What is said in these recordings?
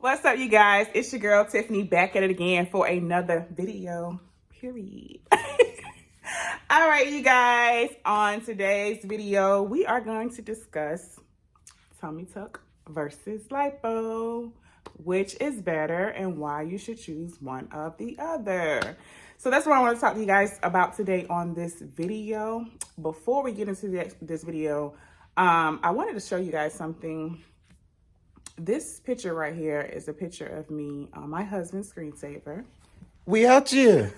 What's up, you guys? It's your girl Tiffany back at it again for another video, period. All right, you guys, on today's video, we are going to discuss tummy tuck versus lipo, which is better and why you should choose one of the other. So that's what I want to talk to you guys about today on this video. Before we get into this video, I wanted to show you guys something. This picture right here is a picture of me on my husband's screensaver. We out here.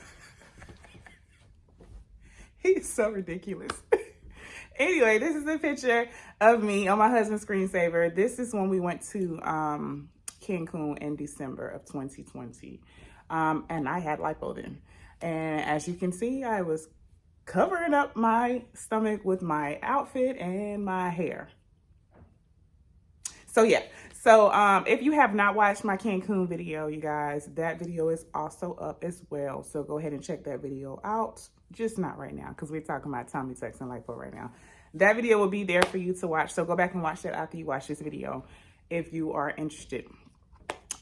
He's so ridiculous. Anyway, this is a picture of me on my husband's screensaver. This is when we went to Cancun in December of 2020. And I had lipo then. And as you can see, I was covering up my stomach with my outfit and my hair. So yeah, so if you have not watched my Cancun video, you guys, that video is also up as well. So go ahead and check that video out. Just not right now, because we're talking about tummy tucks and lipo right now. That video will be there for you to watch. So go back and watch that after you watch this video if you are interested.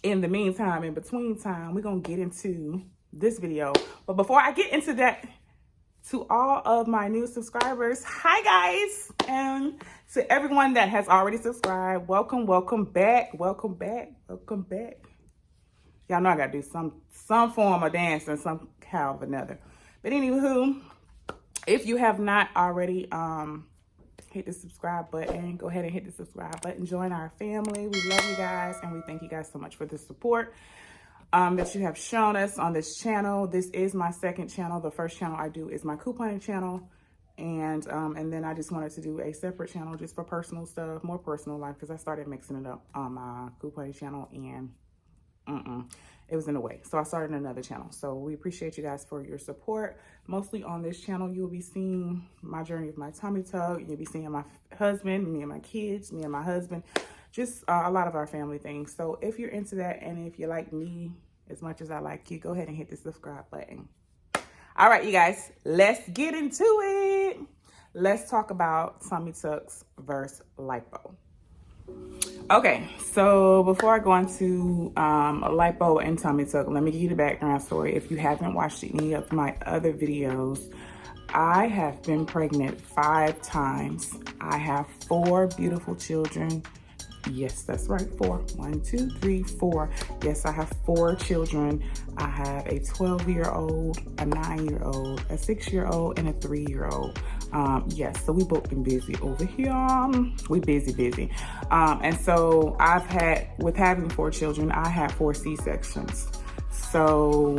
In the meantime, in between time, we're going to get into this video. But before I get into that, to all of my new subscribers, hi guys, and to everyone that has already subscribed, welcome back. Y'all know I gotta do some form of dancing somehow or another. But anywho, if you have not already hit the subscribe button, go ahead and hit the subscribe button. Join our family. We love you guys, and we thank you guys so much for the support that you have shown us on this channel. This is my second channel. The first channel I do is my couponing channel. And then I just wanted to do a separate channel just for personal stuff, more personal life, because I started mixing it up on my couponing channel and it was in the way. So I started another channel. So we appreciate you guys for your support. Mostly on this channel, you will be seeing my journey of my tummy tuck. You'll be seeing my husband, me and my kids, me and my husband. Just a lot of our family things. So if you're into that and if you like me as much as I like you, go ahead and hit the subscribe button. All right, you guys, let's get into it. Let's talk about tummy tucks versus lipo. Okay, so before I go into lipo and tummy tuck, let me give you the background story. If you haven't watched any of my other videos, I have been pregnant 5 times. I have 4 beautiful children. Yes, that's right, 4. 1, 2, 3, 4. Yes, I have 4 children. I have a 12-year-old, a 9-year-old, a 6-year-old, and a 3-year-old. Yes, so we both been busy over here. We busy. And so with having 4 children, I had 4 C-sections. So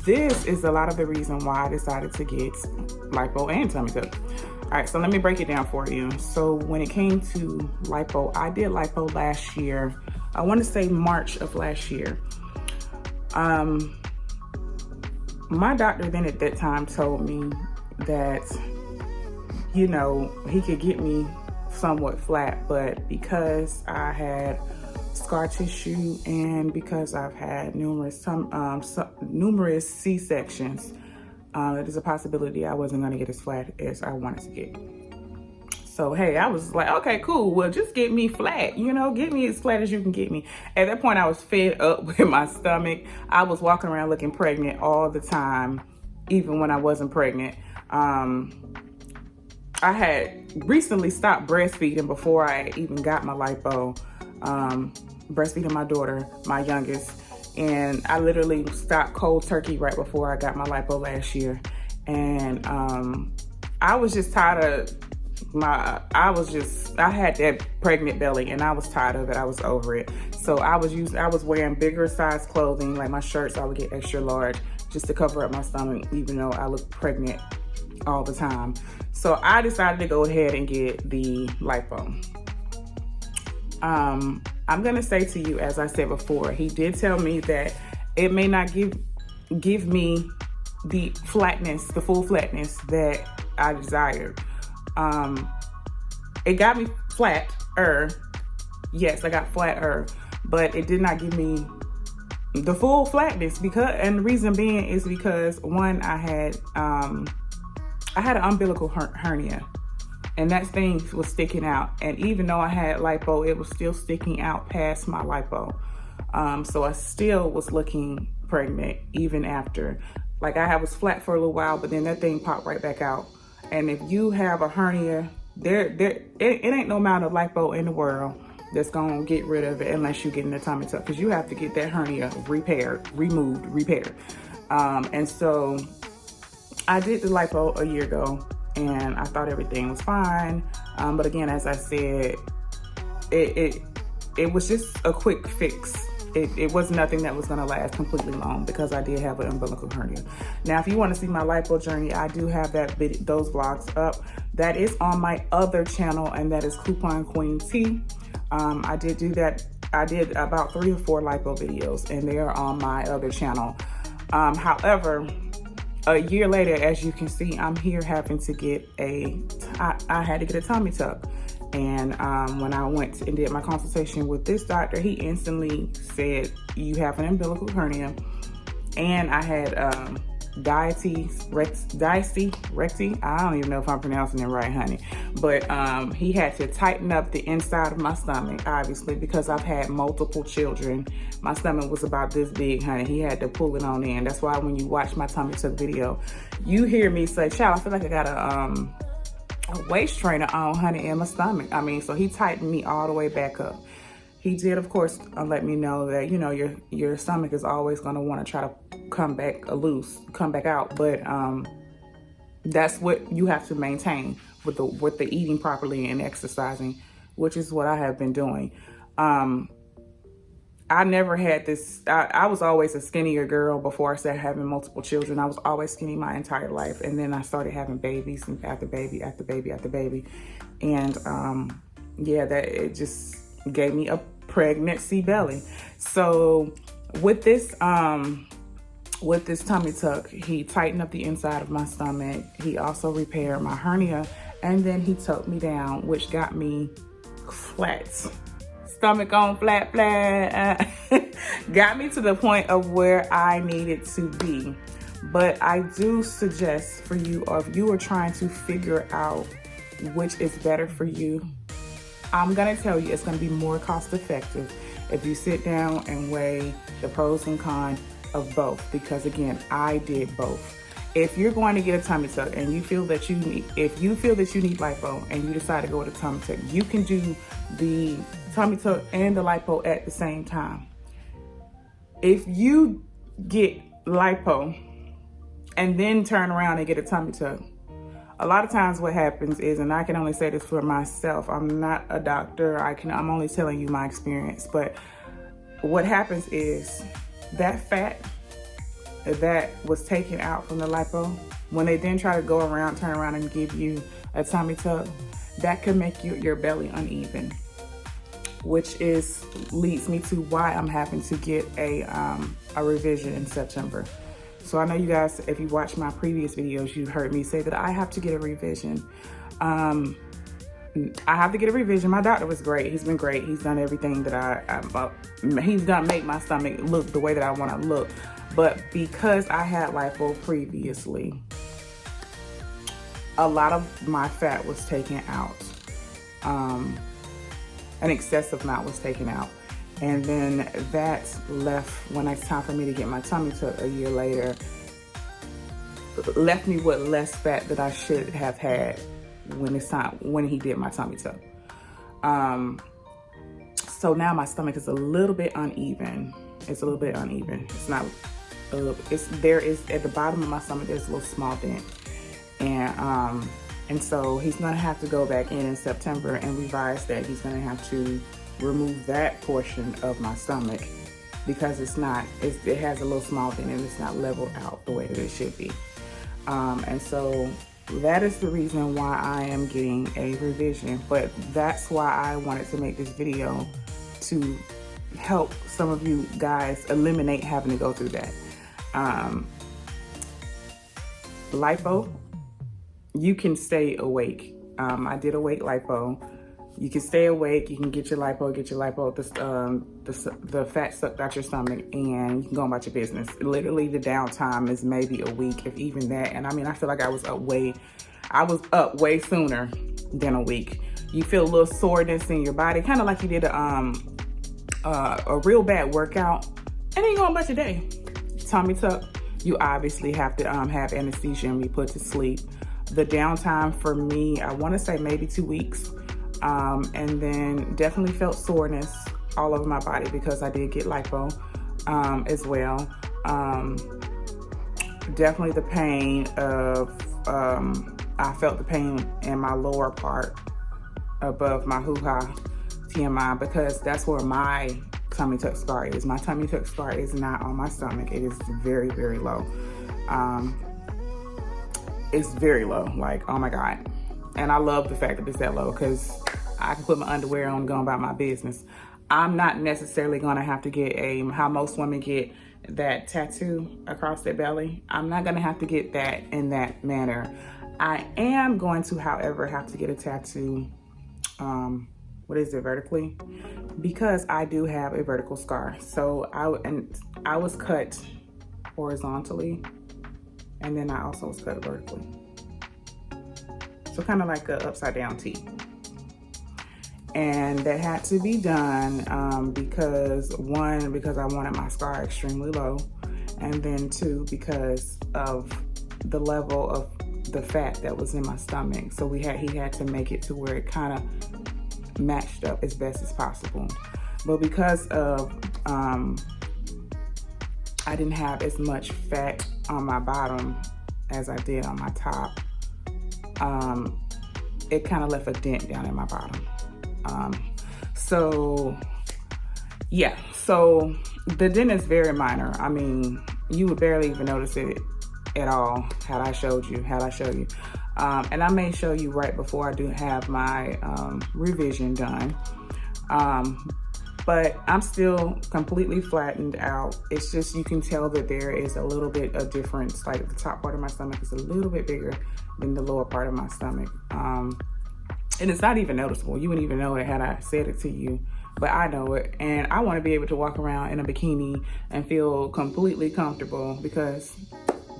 this is a lot of the reason why I decided to get lipo and tummy tuck. All right, so let me break it down for you. So when it came to lipo, I did lipo last year. I want to say March of last year. My doctor then at that time told me that, you know, he could get me somewhat flat, but because I had scar tissue and because I've had numerous C-sections, there's a possibility I wasn't going to get as flat as I wanted to get. So, hey, I was like, okay, cool. Well, just get me flat, you know, get me as flat as you can get me. At that point, I was fed up with my stomach. I was walking around looking pregnant all the time, even when I wasn't pregnant. I had recently stopped breastfeeding before I even got my lipo, breastfeeding my daughter, my youngest. And I literally stopped cold turkey right before I got my lipo last year. And I was just tired of I had that pregnant belly and I was tired of it. I was over it. So I was wearing bigger size clothing, like my shirts, I would get extra large just to cover up my stomach, even though I look pregnant all the time. So I decided to go ahead and get the lipo. I'm gonna say to you, as I said before, he did tell me that it may not give me the flatness, the full flatness that I desired. It got me flatter. Yes, I got flatter, but it did not give me the full flatness and the reason being is because one, I had an umbilical hernia. and that thing was sticking out. And even though I had lipo, it was still sticking out past my lipo. So I still was looking pregnant even after. Like I was flat for a little while, but then that thing popped right back out. And if you have a hernia, it ain't no amount of lipo in the world that's gonna get rid of it unless you get in the tummy tuck, because you have to get that hernia repaired. And so I did the lipo a year ago, and I thought everything was fine. But again, as I said, it was just a quick fix. It was nothing that was gonna last completely long, because I did have an umbilical hernia. Now, if you wanna see my lipo journey, I do have those vlogs up. That is on my other channel, and that is Coupon Queen T. I did do that. I did about 3 or 4 lipo videos, and they are on my other channel. However, a year later, as you can see, I'm here having to get I had to get a tummy tuck. And when I went and did my consultation with this doctor, he instantly said, you have an umbilical hernia. And I had diabetes recti. I don't even know if I'm pronouncing it right, honey. But he had to tighten up the inside of my stomach, obviously, because I've had multiple children. My stomach was about this big, honey. He had to pull it on in. That's why when you watch my tummy tuck video, you hear me say, child, I feel like I got a waist trainer on, honey, in my stomach. I mean, so he tightened me all the way back up. He did, of course, let me know that, you know, your stomach is always going to want to try to come back out. But that's what you have to maintain with the eating properly and exercising, which is what I have been doing. I never had this. I was always a skinnier girl before I started having multiple children. I was always skinny my entire life. And then I started having babies, and after baby, after baby, after baby. And yeah, that it just gave me a pregnancy belly. So with this tummy tuck, he tightened up the inside of my stomach. He also repaired my hernia, and then he tucked me down, which got me flat. Stomach on flat. Got me to the point of where I needed to be. But I do suggest for you, or if you are trying to figure out which is better for you, I'm gonna tell you it's gonna be more cost effective if you sit down and weigh the pros and cons of both. Because again, I did both. If you're going to get a tummy tuck and you feel that you need lipo, and you decide to go with a tummy tuck, you can do the tummy tuck and the lipo at the same time. If you get lipo and then turn around and get a tummy tuck, a lot of times what happens is, and I can only say this for myself, I'm not a doctor, I'm only telling you my experience, but what happens is that fat that was taken out from the lipo, when they then try to turn around and give you a tummy tuck, that can make your belly uneven, which leads me to why I'm having to get a revision in September. So I know you guys, if you watch my previous videos, you've heard me say that I have to get a revision. I have to get a revision. My doctor was great. He's been great. He's done everything that he's done make my stomach look the way that I want to look. But because I had lipo previously, a lot of my fat was taken out. An excessive amount was taken out. And then that left, when it's time for me to get my tummy tuck a year later, left me with less fat that I should have had when he did my tummy tuck. So now my stomach is a little bit uneven. It's a little bit uneven. It's not, there is at the bottom of my stomach, there's a little small dent. And so he's gonna have to go back in September and revise that. He's gonna have to remove that portion of my stomach, because it has a little small dent and it's not leveled out the way that it should be. And so that is the reason why I am getting a revision. But that's why I wanted to make this video, to help some of you guys eliminate having to go through that. Lipo, you can stay awake. I did awake lipo. You can stay awake, you can get your lipo, the fat sucked out your stomach, and you can go about your business. Literally the downtime is maybe a week, if even that. And I mean, I feel like I was up way I was up way sooner than a week. You feel a little soreness in your body, kind of like you did a real bad workout, and then you go about your day. Tummy tuck, you obviously have to have anesthesia and be put to sleep. The downtime for me, I want to say maybe 2 weeks, and then definitely felt soreness all over my body because I did get lipo as well. Definitely the pain of, I felt the pain in my lower part above my hoo-ha TMI, because that's where my tummy tuck scar is. My tummy tuck scar is not on my stomach. It is very, very low. It's very low, like, oh my God. And I love the fact that it's that low because I can put my underwear on and go about my business. I'm not necessarily gonna have to get how most women get that tattoo across their belly. I'm not gonna have to get that in that manner. I am going to, however, have to get a tattoo, vertically, because I do have a vertical scar. So I was cut horizontally, and then I also was cut vertically. So kind of like a upside down T. And that had to be done because one, because I wanted my scar extremely low, and then two, because of the level of the fat that was in my stomach. So he had to make it to where it kind of matched up as best as possible. But because of I didn't have as much fat on my bottom as I did on my top, it kind of left a dent down in my bottom. So the dent is very minor. I mean, you would barely even notice it at all had I showed you. And I may show you right before I do have my revision done. But I'm still completely flattened out. It's just, you can tell that there is a little bit of difference. Like the top part of my stomach is a little bit bigger than the lower part of my stomach. And it's not even noticeable. You wouldn't even know it had I said it to you, but I know it. And I want to be able to walk around in a bikini and feel completely comfortable, because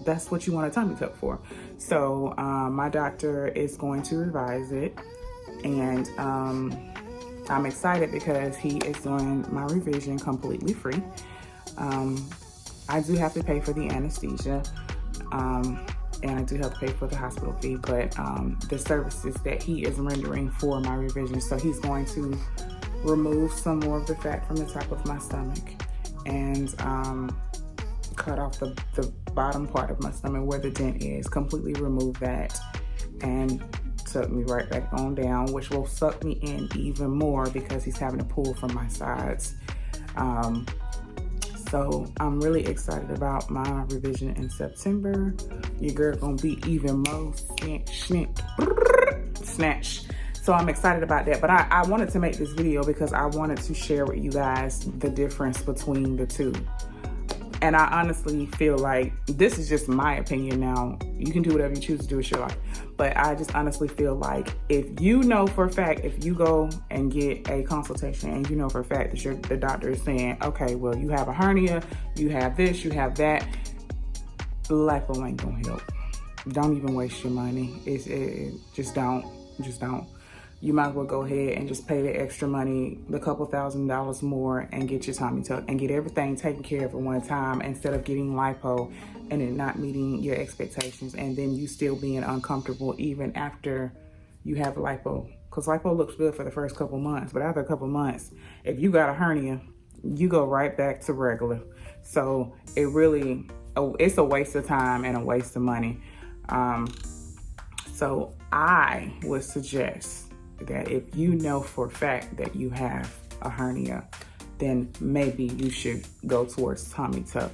that's what you want a tummy tuck for. So my doctor is going to revise it, and I'm excited because he is doing my revision completely free. I do have to pay for the anesthesia, and I do have to pay for the hospital fee, but the services that he is rendering for my revision. So he's going to remove some more of the fat from the top of my stomach and cut off the bottom part of my stomach where the dent is, completely remove that, and tuck me right back on down, which will suck me in even more because he's having to pull from my sides. So I'm really excited about my revision in September. Your girl gonna be even more snatch. So I'm excited about that. But I wanted to make this video because I wanted to share with you guys the difference between the two. And I honestly feel like, this is just my opinion now, you can do whatever you choose to do with your life, but I just honestly feel like, if you know for a fact, if you go and get a consultation and you know for a fact that the doctor is saying, okay, well, you have a hernia, you have this, you have that, lipo ain't gonna help. Don't even waste your money. Just don't. You might as well go ahead and just pay the extra money, the couple $1,000s more, and get your tummy tuck and get everything taken care of at one time, instead of getting lipo and it not meeting your expectations, and then you still being uncomfortable even after you have lipo. Because lipo looks good for the first couple months, but after a couple months, if you got a hernia, you go right back to regular. So it's a waste of time and a waste of money. So I would suggest that if you know for a fact that you have a hernia, then maybe you should go towards tummy tuck.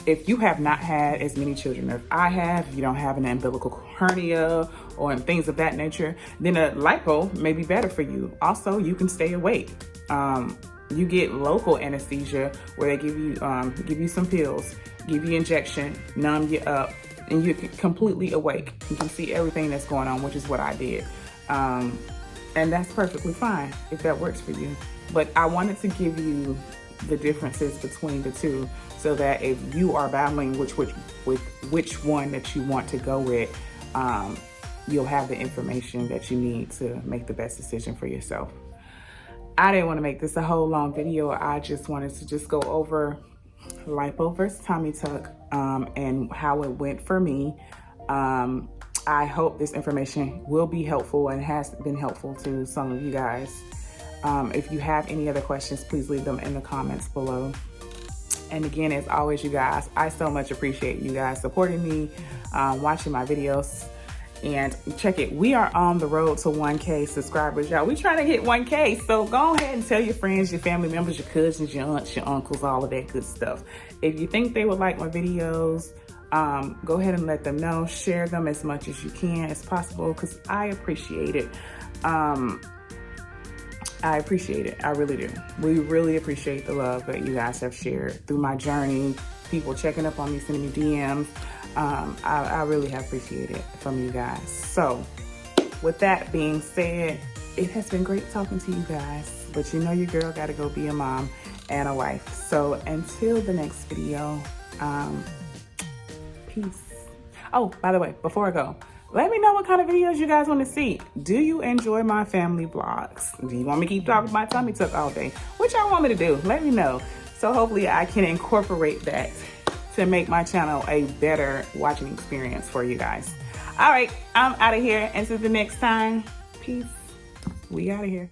If you have not had as many children as I have, you don't have an umbilical hernia or things of that nature, then a lipo may be better for you. Also, you can stay awake. You get local anesthesia where they give you some pills, give you injection, numb you up, and you're completely awake. You can see everything that's going on, which is what I did. And that's perfectly fine if that works for you. But I wanted to give you the differences between the two, so that if you are battling which one that you want to go with, you'll have the information that you need to make the best decision for yourself. I didn't want to make this a whole long video. I just wanted to just go over lipo versus tummy tuck and how it went for me. I hope this information will be helpful and has been helpful to some of you guys. If you have any other questions, please leave them in the comments below. And again, as always, you guys, I so much appreciate you guys supporting me, watching my videos. And check it, we are on the road to 1K subscribers, y'all. We trying to hit 1K, so go ahead and tell your friends, your family members, your cousins, your aunts, your uncles, all of that good stuff. If you think they would like my videos, go ahead and let them know. Share them as much as you can as possible, because I appreciate it. I appreciate it. I really do. We really appreciate the love that you guys have shared through my journey. People checking up on me, sending me DMs. I really have appreciated it from you guys. So with that being said, it has been great talking to you guys, but you know your girl got to go be a mom and a wife. So until the next video, peace. Oh, by the way, before I go, let me know what kind of videos you guys want to see. Do you enjoy my family vlogs? Do you want me to keep talking about tummy tuck all day? What y'all want me to do? Let me know. So hopefully I can incorporate that to make my channel a better watching experience for you guys. All right, I'm out of here. Until the next time, peace. We out of here.